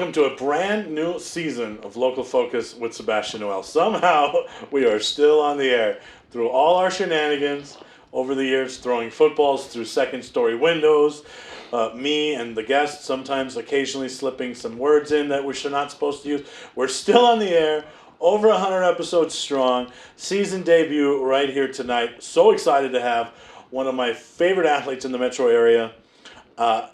welcome to a brand new season of Local Focus with Sebastian Noel. Somehow, we are still on the air through all our shenanigans over the years, throwing footballs through second-story windows, me and the guests sometimes occasionally slipping some words in that we're not supposed to use. We're still on the air, over 100 episodes strong, season debut right here tonight. So excited to have one of my favorite athletes in the metro area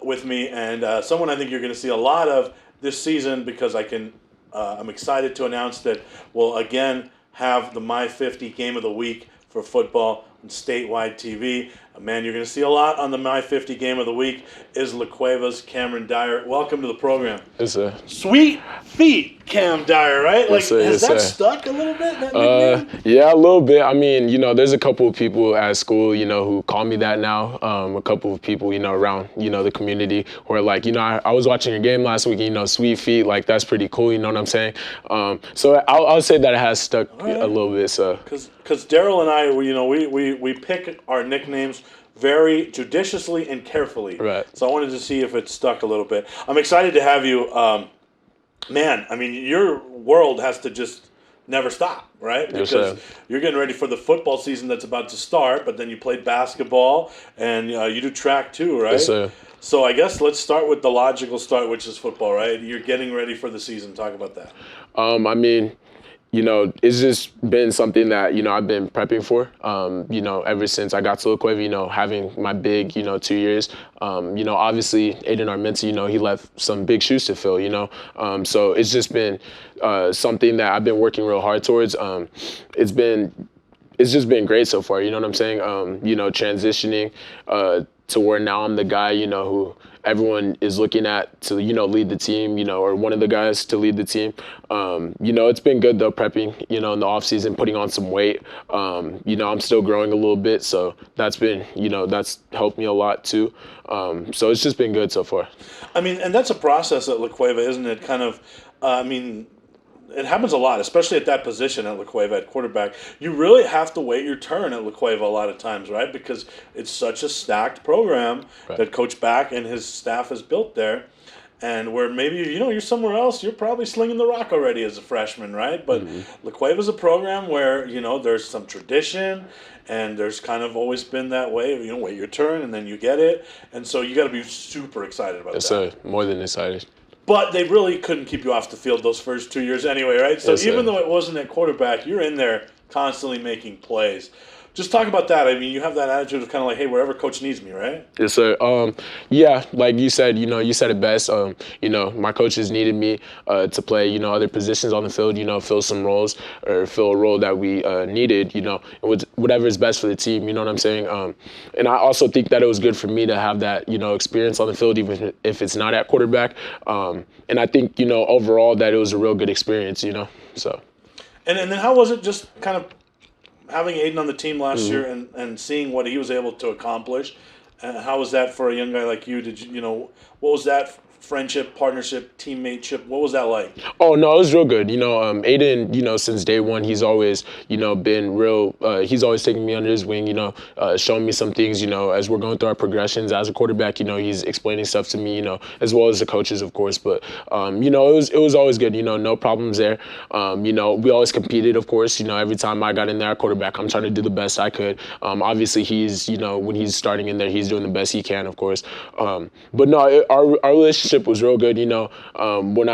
with me, and someone I think you're going to see a lot of this season because I'm excited to announce that we'll again have the My 50 Game of the Week for football on statewide TV. A man you're going to see a lot on the My 50 Game of the Week is La Cueva's Cameron Dyer. Welcome to the program. Yes, sir. Sweet feet, Cam Dyer, right? Yes, sir. Has Yes, that sir. stuck a little bit, that nickname? Yeah, a little bit. I mean, there's a couple of people at school, who call me that now. A couple of people, around, the community who are like, I was watching a game last week, sweet feet, like that's pretty cool, you know what I'm saying? So I'll say that it has stuck a little bit. So because Daryl and I, we pick our nicknames very judiciously and carefully. Right. So I wanted to see if it stuck a little bit. I'm excited to have you. Man, I mean, your world has to just never stop, right? Yes, Because sir. you're getting ready for the football season that's about to start, but then you play basketball and you do track too, right? Yes, sir. So I guess let's start with the logical start, which is football, right? You're getting ready for the season. Talk about that. I mean, it's just been something that, I've been prepping for, ever since I got to La Cueva, having my big, 2 years. Obviously, Aiden Armenta, he left some big shoes to fill, So it's just been something that I've been working real hard towards. It's just been great so far, you know what I'm saying? Transitioning to where now I'm the guy, who everyone is looking at to, lead the team, or one of the guys to lead the team. It's been good though, prepping, in the off season, putting on some weight. I'm still growing a little bit, so that's been, that's helped me a lot too. So it's just been good so far. I mean, and that's a process at La Cueva, isn't it? Kind of, it happens a lot, especially at that position at La Cueva, at quarterback. You really have to wait your turn at La Cueva a lot of times, right? Because it's such a stacked program that Coach Back and his staff has built there. And where maybe, you're somewhere else, you're probably slinging the rock already as a freshman, right? But La Cueva's a program where, there's some tradition and there's kind of always been that way of, wait your turn and then you get it. And so you got to be super excited about that. Yes, sir. More than excited. But they really couldn't keep you off the field those first 2 years anyway, right? So Yes, even sir. though it wasn't at quarterback, you're in there constantly making plays. Just talk about that. I mean, you have that attitude of kind of like, hey, wherever coach needs me, right? Yes, sir. Yeah, like you said, you said it best. My coaches needed me to play, other positions on the field, fill some roles or fill a role that we needed, whatever is best for the team, you know what I'm saying? And I also think that it was good for me to have that, experience on the field, even if it's not at quarterback. And I think, overall that it was a real good experience, so. And then how was it just kind of having Aiden on the team last year and seeing what he was able to accomplish? How was that for a young guy like you? Did you, what was that friendship, partnership, teammateship? What was that like? Oh, no, it was real good. Aiden, since day one, he's always, been real, he's always taking me under his wing, showing me some things, as we're going through our progressions as a quarterback, he's explaining stuff to me, as well as the coaches, of course. But, it was always good, no problems there. We always competed, of course, every time I got in there at quarterback, I'm trying to do the best I could. Obviously, he's, when he's starting in there, he's doing the best he can, of course. But no, our relationship was real good. When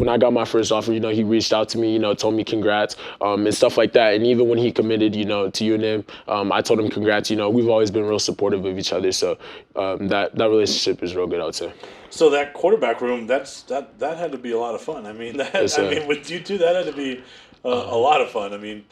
I got my first offer, he reached out to me, told me congrats, and stuff like that. And even when he committed, to UNM, I told him congrats. We've always been real supportive of each other. So that relationship is real good, I would say. So that quarterback room, that had to be a lot of fun. I mean, with you two, that had to be a lot of fun. I mean,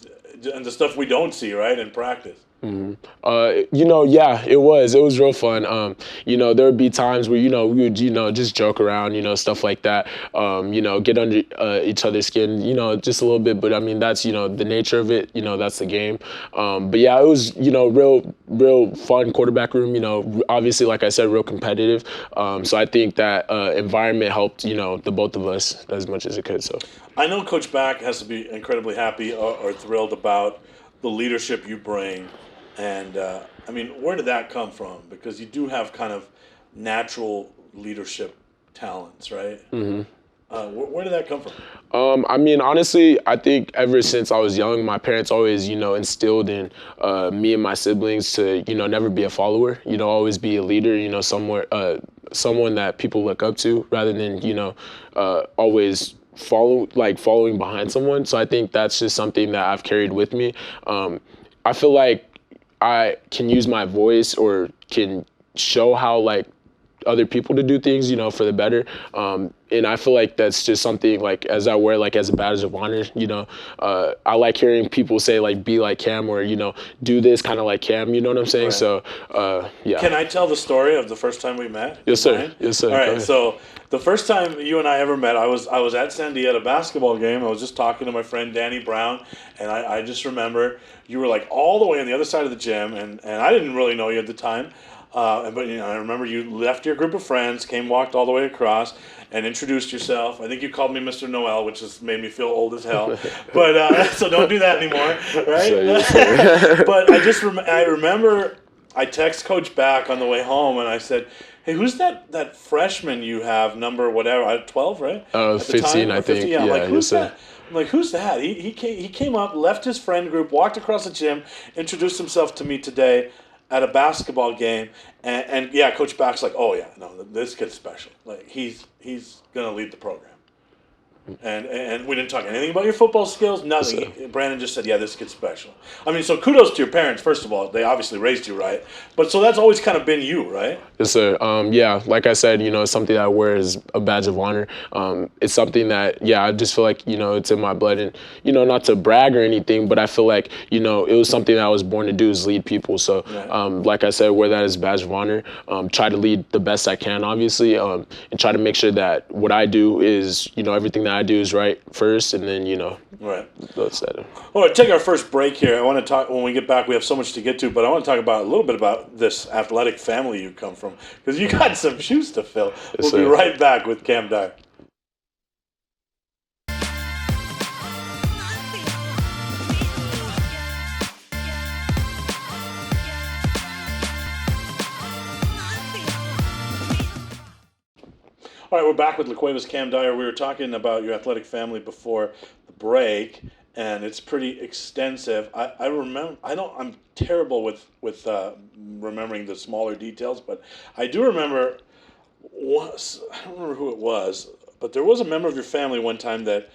and the stuff we don't see, right, in practice. Yeah, it was real fun. There would be times where, we would, just joke around, stuff like that, get under each other's skin, just a little bit. But I mean, that's, the nature of it, that's the game. But yeah, it was, real fun quarterback room, obviously, like I said, real competitive. So I think that environment helped, the both of us as much as it could. So I know Coach Back has to be incredibly happy or thrilled about the leadership you bring. And, I mean, where did that come from? Because you do have kind of natural leadership talents, right? Mm-hmm. Where did that come from? I mean, honestly, I think ever since I was young, my parents always, instilled in me and my siblings to, never be a follower, always be a leader, someone that people look up to rather than, always following behind someone. So I think that's just something that I've carried with me. I feel like I can use my voice or can show how other people to do things, for the better. And I feel like that's just something as I wear as a badge of honor, I like hearing people say be like Cam or, do this kind of like Cam, you know what I'm saying? Right. So, yeah. Can I tell the story of the first time we met? Yes, sir. Mine? Yes, sir. All right. So the first time you and I ever met, I was at Sandy at a basketball game. I was just talking to my friend Danny Brown, and I just remember you were all the way on the other side of the gym, and I didn't really know you at the time. But I remember you left your group of friends, walked all the way across, and introduced yourself. I think you called me Mr. Noel, which just made me feel old as hell. But so don't do that anymore, right? Yes, But I remember I text Coach back on the way home, and I said, "Hey, who's that freshman you have, number whatever, 12, right? 15, I think. Yeah, I'm like, who's yes, that? I'm like, who's that? He came up, left his friend group, walked across the gym, introduced himself to me today at a basketball game, and yeah, Coach Back's like, oh yeah, no, this kid's special. He's gonna lead the program. And we didn't talk anything about your football skills, nothing. Yes, Brandon just said, yeah, this kid's special. I mean, so kudos to your parents, first of all. They obviously raised you right. But so that's always kind of been you, right? Yes, sir. Yeah, like I said, it's something that I wear as a badge of honor. It's something that, I just feel like, it's in my blood. And, not to brag or anything, but I feel like, it was something that I was born to do is lead people. So, like I said, wear that as a badge of honor. Try to lead the best I can, obviously, and try to make sure that what I do is, everything that I do is right first, and then, right. That's that. All right, take our first break here. I want to talk, when we get back, we have so much to get to, but I want to talk about a little bit about this athletic family you come from, because you got some shoes to fill. We'll be right back with Cam Dyer. All right, we're back with La Cueva's Cam Dyer. We were talking about your athletic family before the break, and it's pretty extensive. I remember. I'm terrible with remembering the smaller details, but I do remember. I don't remember who it was, but there was a member of your family one time that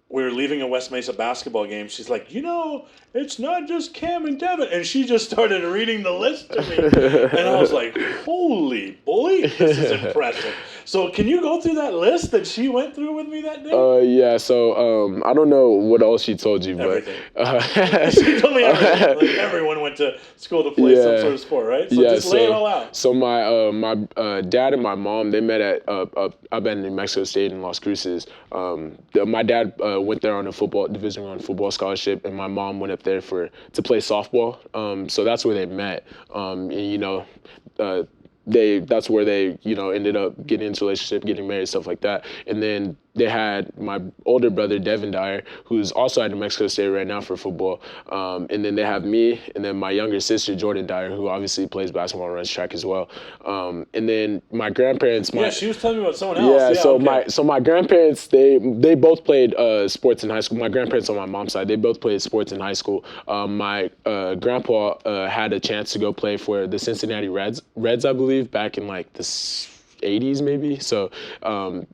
we were leaving a West Mesa basketball game. She's like, it's not just Cam and Devin. And she just started reading the list to me. And I was like, holy bully, this is impressive. So can you go through that list that she went through with me that day? Yeah, so I don't know what else she told you, Everything. but... She told me everything. Everyone went to school to play some sort of sport, right? So just lay it all out. So my dad and my mom, they met at I've been in Mexico State in Las Cruces. My dad went there on a Division I football scholarship, and my mom went up there to play softball. So that's where they met. That's where they ended up getting into a relationship, getting married, stuff like that. And then they had my older brother Devin Dyer, who's also at New Mexico State right now for football. And then they have me, and then my younger sister Jordan Dyer, who obviously plays basketball and runs track as well. And then my grandparents. She was telling me about someone else. So my grandparents, they both played sports in high school. My grandparents on my mom's side, they both played sports in high school. My grandpa had a chance to go play for the Cincinnati Reds, I believe, back in the 80s maybe. So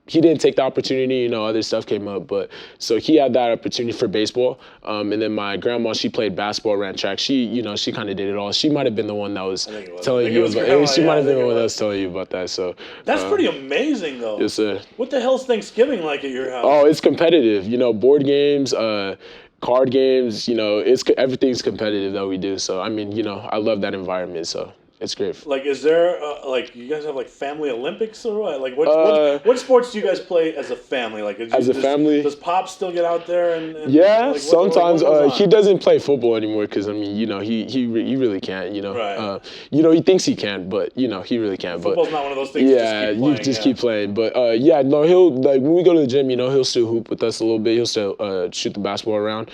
he didn't take the opportunity, other stuff came up, but so he had that opportunity for baseball. And then my grandma, she played basketball, ran track. She, she kind of did it all. She might have been the one that was telling you about she might have been the one that was telling you about that. So that's pretty amazing though. Yes, sir. What the hell's Thanksgiving like at your house? Oh, it's competitive. Board games, card games, everything's competitive that we do. So I mean, I love that environment. So it's great. Is there you guys have family Olympics or what? What sports do you guys play as a family? Family, does Pop still get out there and yeah? Sometimes he doesn't play football anymore because I mean he really can't. Right. He thinks he can, but he really can't. Football's not one of those things. Yeah, you just keep playing. But he'll when we go to the gym, he'll still hoop with us a little bit. He'll still shoot the basketball around.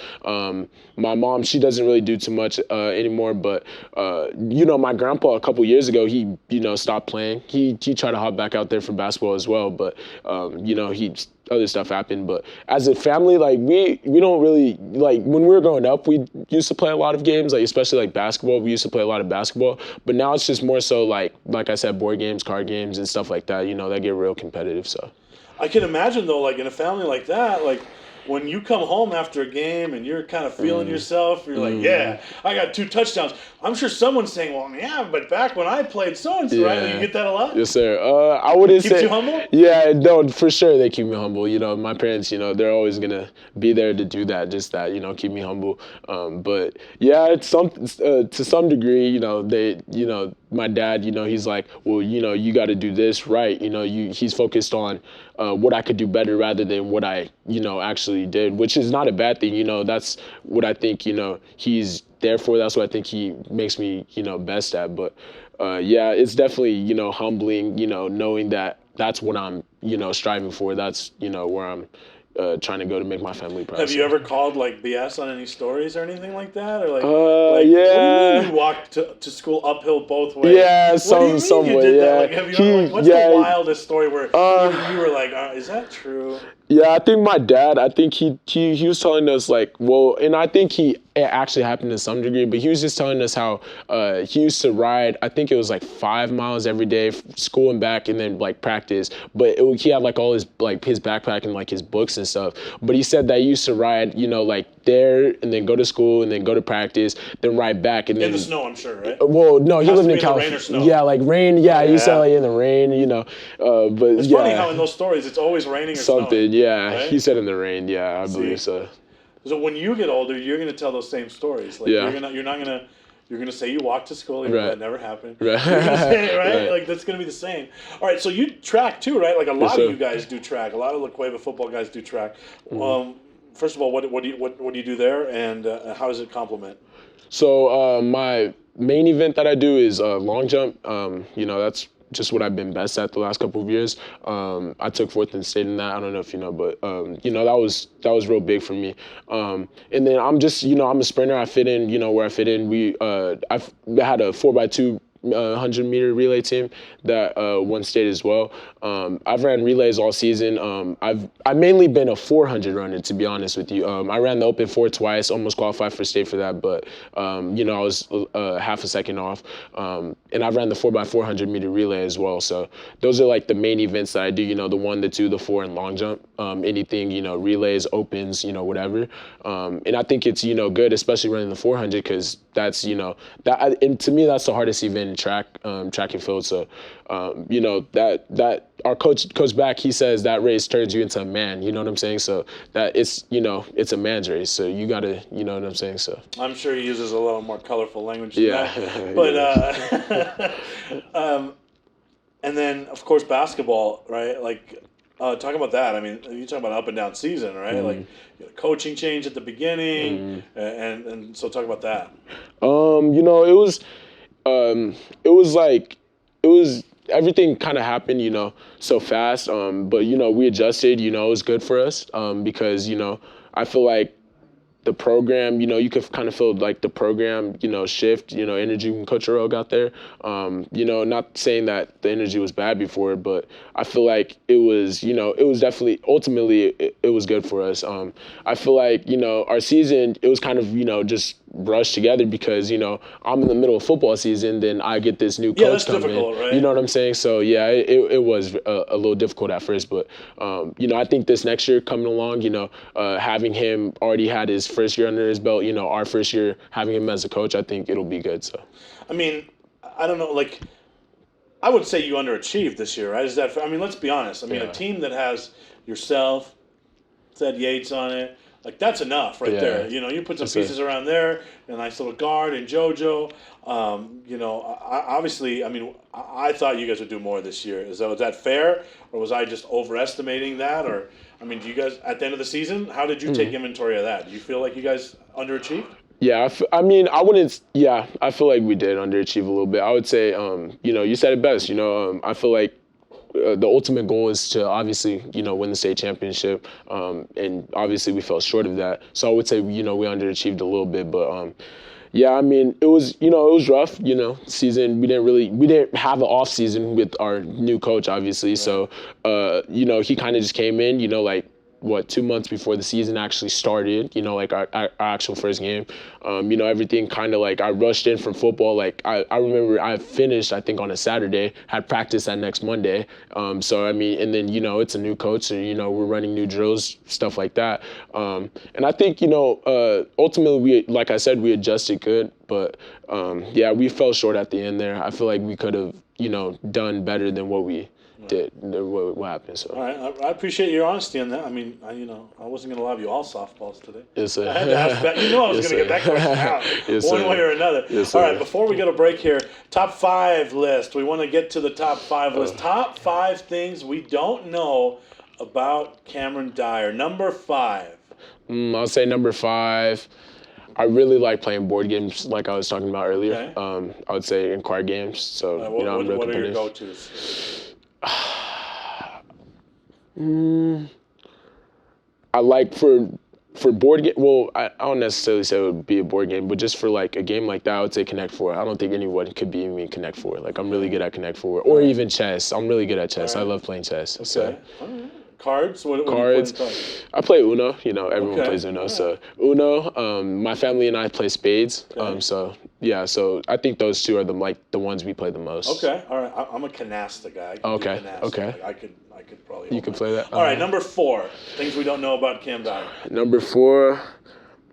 My mom, she doesn't really do too much anymore, but my grandpa, a couple years ago, he stopped playing. He tried to hop back out there for basketball as well, but he other stuff happened. But as a family, like we don't really like when we were growing up, we used to play a lot of games, like especially like basketball. We used to play a lot of basketball, but now it's just more so like I said, board games, card games, and stuff like that. That get real competitive. So I can imagine though, like in a family like that, like when you come home after a game and you're kind of feeling yourself, you're like, yeah, I got 2 touchdowns. I'm sure someone's saying, well, yeah, but back when I played so-and-so, right? You get that a lot? Yes, sir. I wouldn't Keeps say. you humble? Yeah, no, for sure they keep me humble. My parents, they're always going to be there to do that, just that, keep me humble. But yeah, it's to some degree, they, my dad, he's like, well, you got to do this right. He's focused on what I could do better rather than what I, actually did, which is not a bad thing. That's what I think, he's there for. That's what I think he makes me, best at. But yeah, it's definitely, humbling, knowing that that's what I'm, striving for. That's, where I'm trying to go to make my family proud. Have you ever called like BS on any stories or anything like that, or like, yeah. What do you mean you walked to school uphill both ways? Yeah, what do you mean some you way. did Yeah. that? Like, have you like, what's the wildest story where you were like, is that true? Yeah, I think my dad, he was telling us like, well, and I think it actually happened to some degree, but he was just telling us how he used to ride, I think it was like 5 miles every day, school and back, and then like practice. But he had like all his backpack and like his books and stuff. But he said that he used to ride, like there and then go to school and then go to practice, then ride back and then in the snow, I'm sure, right? Well, no, he lived in California. Rain or snow. Yeah, like rain. Yeah, he said like in the rain, But it's funny how in those stories it's always raining or something. Snowing, yeah, right? He said in the rain. Yeah, I believe so. So when you get older, you're gonna tell those same stories. Like you're gonna say you walked to school, even though that never happened. Right. You're gonna say it, right? Like that's gonna be the same. All right, so you track too, right? Like a lot of you guys do track. A lot of La Cueva football guys do track. First of all, what do you do there, and how does it complement? So my main event that I do is long jump. That's just what I've been best at the last couple of years. I took 4th in state in that. I don't know if you know, but that was real big for me. And then I'm just I'm a sprinter. I fit in where I fit in. I've had a 4x2 100-meter relay team that won state as well. I've ran relays all season. I've mainly been a 400 runner, to be honest with you. I ran the Open 4 twice, almost qualified for state for that, but I was half a second off. And I've ran the 4x400 meter relay as well. So those are like the main events that I do. The 1, the 2, the 4, and long jump. Anything relays, opens, whatever. And I think it's good, especially running the 400, because that's that. And to me, that's the hardest event in track and field. So that our coach back, he says that race turns you into a man. You know what I'm saying? So that it's it's a man's race. So you gotta what I'm saying. So I'm sure he uses a little more colorful language. Yeah. But and then of course basketball, right? Like talk about that. I mean, you talk about up and down season, right? Mm-hmm. Like coaching change at the beginning, and so talk about that. It was everything kind of happened, so fast. But we adjusted. It was good for us because I feel like the program, you could kind of feel like the program, shift, energy when Coach Earl got there. Not saying that the energy was bad before, but I feel like it was definitely, ultimately, it was good for us. I feel like, our season, it was kind of, just rushed together because, I'm in the middle of football season, then I get this new coach coming in. Right? You know what I'm saying? So, yeah, it was a little difficult at first, but, I think this next year coming along, having him already had his first year under his belt, our first year having him as a coach, I think it'll be good. So, I mean, I don't know, like, I would say you underachieved this year, right? Is that? I mean, let's be honest. I mean, a team that has yourself, Ted Yates on it, like that's enough right there. You put some pieces around there, a nice little guard and JoJo. Obviously, I mean, I thought you guys would do more this year. Was that fair, or was I just overestimating that? Or, I mean, do you guys at the end of the season, how did you take inventory of that? Do you feel like you guys underachieved? Yeah, I mean, I wouldn't. Yeah, I feel like we did underachieve a little bit. I would say, you said it best. I feel like the ultimate goal is to obviously, win the state championship, and obviously we fell short of that. So I would say, we underachieved a little bit, but Yeah, I mean, it was rough. Season we didn't have an off season with our new coach, obviously. Right. So, he kind of just came in, like 2 months before the season actually started. Like our actual first game. Everything kind of like I rushed in from football. Like I remember I finished I think on a Saturday, had practice that next Monday. So I mean, and then it's a new coach, so we're running new drills, stuff like that. And I think ultimately like I said, we adjusted good, but yeah, we fell short at the end there. I feel like we could have done better than what we did, what happened. So. All right, I appreciate your honesty on that. I mean, I wasn't going to lob you all softballs today. Yes, sir. I had to ask that. I was going to get that question out one way or another. Yes, all sir. right, before we go to break here, top 5 list. We want to get to the top 5 list. Top 5 things we don't know about Cameron Dyer. Number 5. I'll say number 5. I really like playing board games, like I was talking about earlier. Okay. I would say in card games. So I'm real what are your go-tos? I like for board game. Well, I don't necessarily say it would be a board game, but just for like a game like that, I would say Connect Four. I don't think anyone could beat me in Connect Four. Like I'm really good at Connect Four, or even chess. I'm really good at chess. Right. I love playing chess. Okay. So. All right. Cards? What cards. Do you play in cards? I play Uno. Everyone Okay. plays Uno. Right. So Uno. My family and I play spades. Okay. So yeah. So I think those two are the ones we play the most. Okay. All right. I'm a canasta guy. Okay. Okay. I could probably. You can play that. All right. Number 4. Things we don't know about Cam Dyer. Number 4.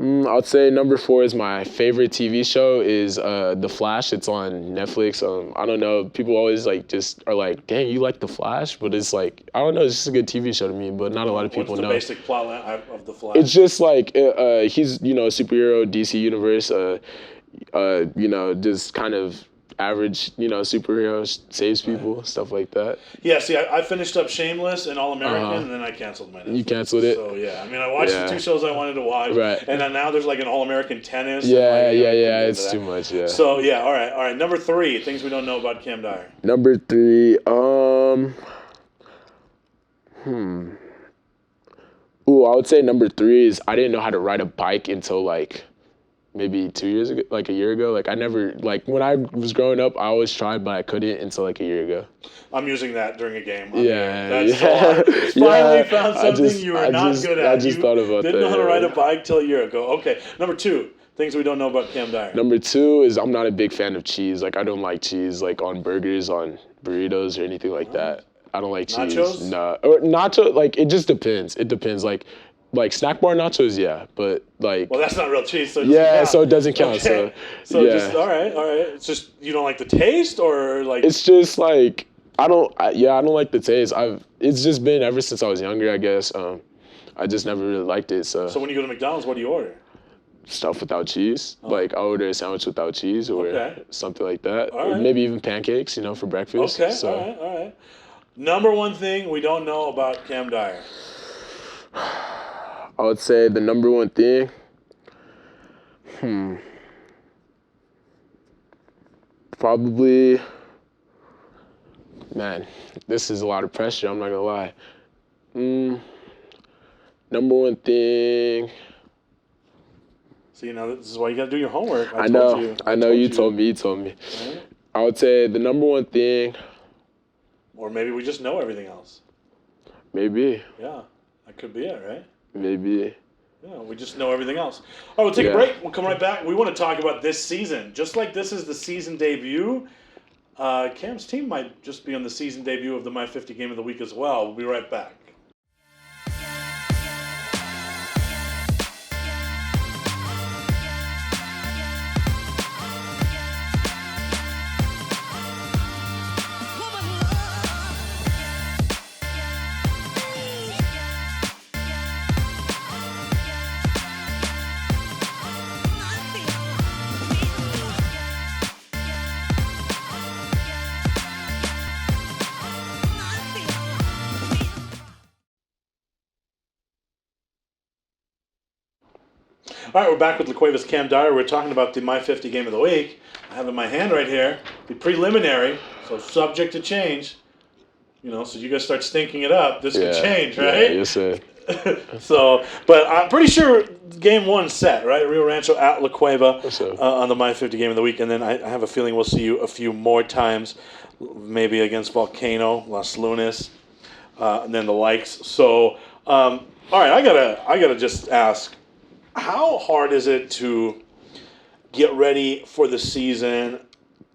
I'd say number 4 is my favorite TV show is The Flash. It's on Netflix. I don't know. People always just are like, "Dang, you like The Flash?" But it's like I don't know. It's just a good TV show to me. But not a lot of people know. What's the basic plot of The Flash? It's just like he's a superhero, DC universe. Just kind of average superheroes, saves people, stuff like that. Yeah, see, I finished up Shameless and All American, and then I canceled my Netflix. You canceled it? So, yeah. I mean, I watched the 2 shows I wanted to watch. Right. And then now there's like an All American tennis. Yeah. It's too much, yeah. So, yeah, all right. Number 3, things we don't know about Cam Dyer. Number 3, Ooh, I would say number 3 is I didn't know how to ride a bike until maybe 2 years ago, a year ago. I never, when I was growing up, I always tried, but I couldn't until a year ago. I'm using that during a game. That's so hard. Finally found something you were not good at. I just thought about that. Didn't know how to ride a bike till a year ago. Okay, number 2, things we don't know about Cam Dyer. Number 2 is I'm not a big fan of cheese. I don't like cheese, on burgers, on burritos, or anything like that. I don't like cheese. Nachos? Nah. Or nacho, it just depends. It depends. Snack bar nachos, yeah, but Well, that's not real cheese, so it it doesn't count. Okay. So yeah. Just all right. It's just you don't like the taste, or It's just I don't like the taste. It's just been ever since I was younger, I guess. I just never really liked it. So when you go to McDonald's, what do you order? Stuff without cheese. I order a sandwich without cheese, or something like that, or maybe even pancakes, for breakfast. Okay. So. All right. Number 1 thing we don't know about Cam Dyer. I would say the number 1 thing, probably, man, this is a lot of pressure, I'm not gonna lie. Number 1 thing. See, this is why you gotta do your homework. I know, you told me. Right? I would say the number 1 thing. Or maybe we just know everything else. Maybe. Yeah, that could be it, right? Maybe. Yeah, we just know everything else. All right, we'll take a break. We'll come right back. We want to talk about this season. Just like this is the season debut, Cam's team might just be on the season debut of the My 50 Game of the Week as well. We'll be right back. All right, we're back with LaQuavis Cam Dyer. We're talking about the My 50 Game of the Week. I have in my hand right here the preliminary, so subject to change. So you guys start stinking it up. This could change, right? Yeah, yes, sir. But I'm pretty sure game one set, right? Rio Rancho at La Cueva Yes, sir. on the My 50 game of the week. And then I have a feeling we'll see you a few more times, maybe against Volcano, Las Lunas, and then the likes. So, all right, I gotta just ask, how hard is it to get ready for the season?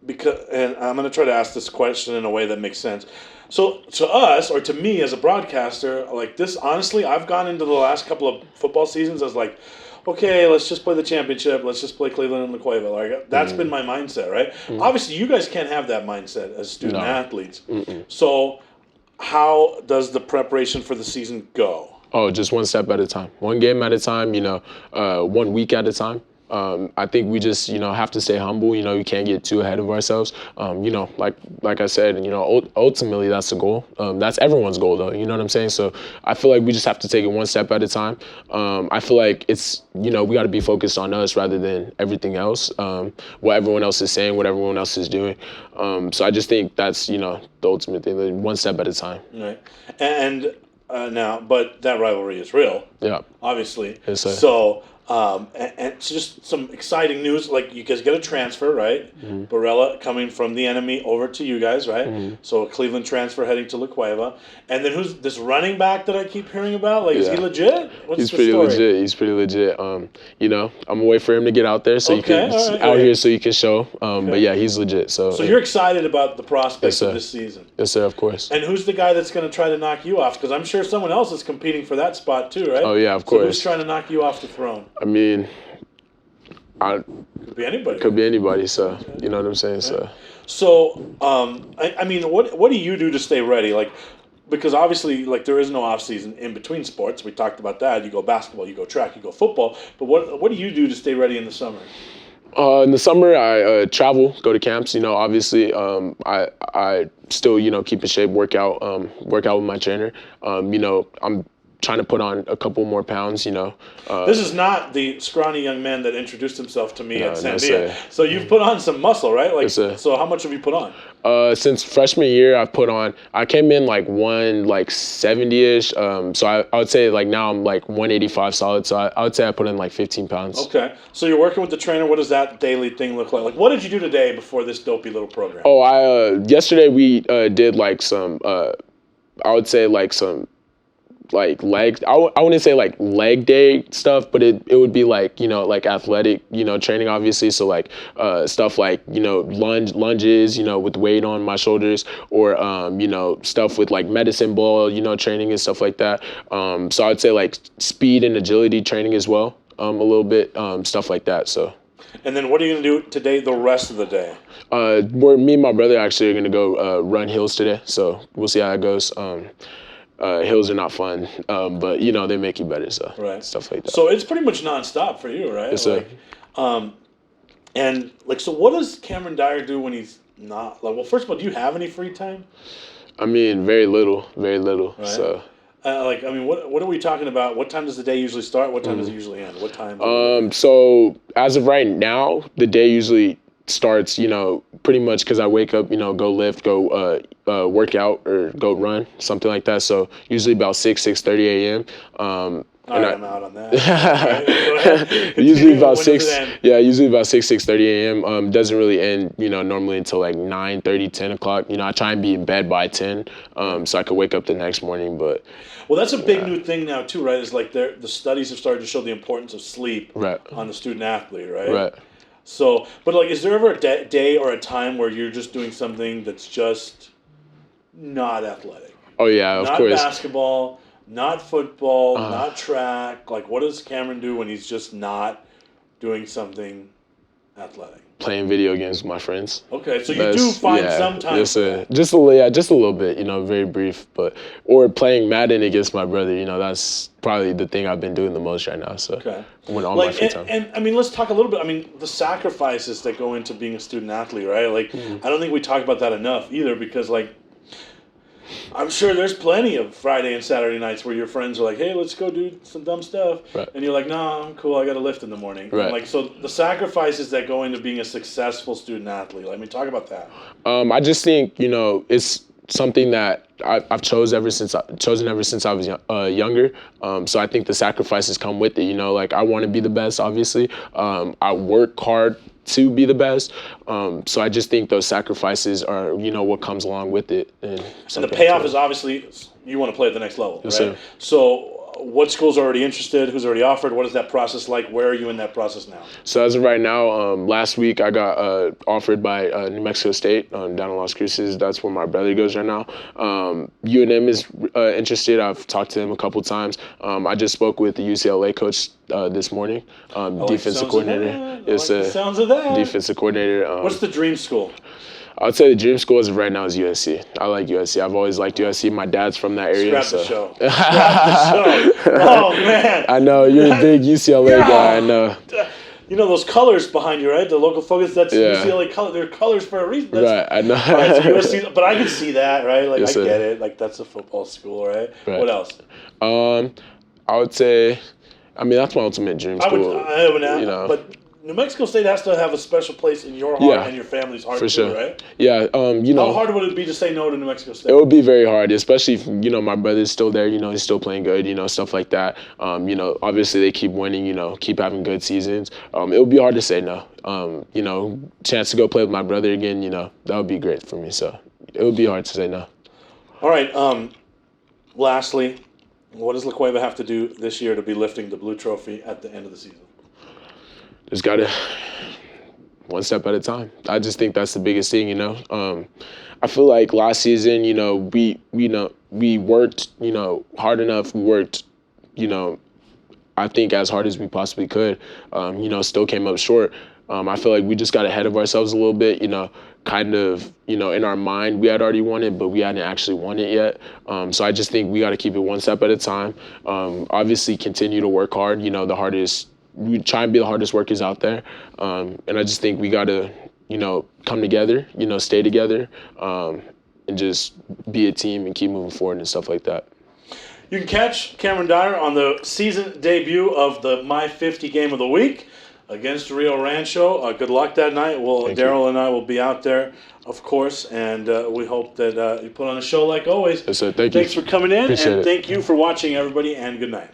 Because, and I'm going to try to ask this question in a way that makes sense. So to us, or to me as a broadcaster, like this, honestly, I've gone into the last couple of football seasons as like, okay, let's just play the championship. Let's just play Cleveland and La Cueva. Like that's been my mindset, right? Obviously, you guys can't have that mindset as student athletes. So how does the preparation for the season go? Oh, just one step at a time, one game at a time, 1 week at a time. I think we just, have to stay humble. You can't get too ahead of ourselves. Like I said, ultimately that's the goal. That's everyone's goal, though. You know what I'm saying? So I feel like we just have to take it one step at a time. I feel like it's, we got to be focused on us rather than everything else. What everyone else is saying, what everyone else is doing. So I just think that's, the ultimate thing, like one step at a time. Right. And now, but that rivalry is real. Yeah. Obviously. Yes, sir. So. And it's just some exciting news. Like you guys get a transfer, right? Barella coming from the enemy over to you guys, right? So a Cleveland transfer heading to La Cueva. And then who's this running back that I keep hearing about? Like, is he legit? What's He's the pretty story? legit. He's pretty legit. I'm gonna wait for him to get out there so here so you can show. But yeah, he's legit. So you're excited about the prospects of this season? Yes, sir. Of course. And who's the guy that's going to try to knock you off? Because I'm sure someone else is competing for that spot too, right? Oh yeah, of So course. who's trying to knock you off the throne? I mean, Could be anybody. Could be anybody. So you know what I'm saying. So, I mean, what do you do to stay ready? Like, because obviously, like, there is no off season in between sports. We talked about that. You go basketball, you go track, you go football. But what do you do to stay ready in the summer? In the summer, I travel, go to camps. Obviously, I still keep in shape, work out with my trainer. I'm trying to put on a couple more pounds, This is not the scrawny young man that introduced himself to me at Sandia. No, So you've put on some muscle, right? Like, yes, so how much have you put on? Since freshman year, I came in like 170-ish. So I would say like now I'm like 185 solid. So I would say I put in like 15 pounds. Okay. So you're working with the trainer. What does that daily thing look like? Like, what did you do today before this dopey little program? Oh, yesterday we did like some, I would say like some, like leg, I wouldn't say like leg day stuff, but it would be like, like athletic, training obviously. So like stuff like, lunges, with weight on my shoulders, or, stuff with like medicine ball, training and stuff like that. So I'd say like speed and agility training as well, a little bit, stuff like that. So. And then what are you going to do today, the rest of the day? Me and my brother actually are going to go run hills today. So we'll see how it goes. Hills are not fun, but they make you better, so stuff like that. So it's pretty much nonstop for you, right? Yes, sir. And so what does Cameron Dyer do when he's not? Like, well, first of all, do you have any free time? I mean, very little. Right. So. What are we talking about? What time does the day usually start? What time does it usually end? What time? So as of right now, the day usually starts, pretty much because I wake up, go lift, go work out or go run, something like that. So usually about 6:30 a.m. I'm out on that. Right, usually about 6:30 a.m. Doesn't really end, normally until like 9:30, 10 o'clock. I try and be in bed by 10, so I could wake up the next morning. But that's a big new thing now too, right? Is like the studies have started to show the importance of sleep on the student athlete, right? Right. So, but like, is there ever a day or a time where you're just doing something that's just not athletic? Oh yeah, of course. Not basketball, not football, not track. Like, what does Cameron do when he's just not doing something athletic? Playing video games with my friends. Okay, so you do find some time. Just a little bit, very brief, or playing Madden against my brother. That's probably the thing I've been doing the most right now. So when on my free time. And I mean, let's talk a little bit. I mean, the sacrifices that go into being a student athlete, right? Like, I don't think we talk about that enough either, because like, I'm sure there's plenty of Friday and Saturday nights where your friends are like, hey, let's go do some dumb stuff. Right. And you're like, no, I'm cool. I got to lift in the morning. Right. Like, so the sacrifices that go into being a successful student athlete, let me talk about that. I just think, it's something that I've chosen ever since I was younger. So I think the sacrifices come with it. You know, like I want to be the best. Obviously, I work hard to be the best. So I just think those sacrifices are, you know, what comes along with it. And the payoff is obviously you want to play at the next level, yes, right? Sir. So what school's already interested? Who's already offered? What is that process like? Where are you in that process now? So as of right now, last week I got offered by New Mexico State down in Las Cruces. That's where my brother goes right now. UNM is interested. I've talked to him a couple times. I just spoke with the UCLA coach this morning, defensive coordinator. Sounds of that. Defensive coordinator. What's the dream school? I would say the dream school as of right now is USC. I like USC. I've always liked USC. My dad's from that area. Scrap the show. Scrap the show. Oh, man. I know. You're a big UCLA guy. I know. You know those colors behind you, right? The local focus, that's UCLA color. They're colors for a reason. Right, I know. Right, so USC, but I can see that, right? Like, yes, I get it. Like, that's a football school, right? What else? I would say, I mean, that's my ultimate dream school. I would you know. But New Mexico State has to have a special place in your heart and your family's heart, for sure. Right? Yeah, you know. How hard would it be to say no to New Mexico State? It would be very hard, especially if, you know, my brother's still there, you know, he's still playing good, you know, stuff like that. You know, obviously they keep winning, you know, keep having good seasons. It would be hard to say no. You know, chance to go play with my brother again, you know, that would be great for me. So it would be hard to say no. All right. Lastly, what does La Cueva have to do this year to be lifting the blue trophy at the end of the season? Just got to one step at a time. I just think that's the biggest thing, you know. I feel like last season, you know, we worked, you know, hard enough. We worked, you know, I think as hard as we possibly could. You know, still came up short. I feel like we just got ahead of ourselves a little bit, you know, kind of, you know, in our mind, we had already won it, but we hadn't actually won it yet. So I just think we got to keep it one step at a time. Obviously, continue to work hard. You know, we try and be the hardest workers out there. And I just think we got to, you know, come together, you know, stay together, and just be a team and keep moving forward and stuff like that. You can catch Cameron Dyer on the season debut of the My 50 game of the week against Rio Rancho. Good luck that night. Daryl and I will be out there, of course, and we hope that you put on a show like always. Yes, sir. Thanks for coming in, Appreciate and it. thank you for watching, everybody, and good night.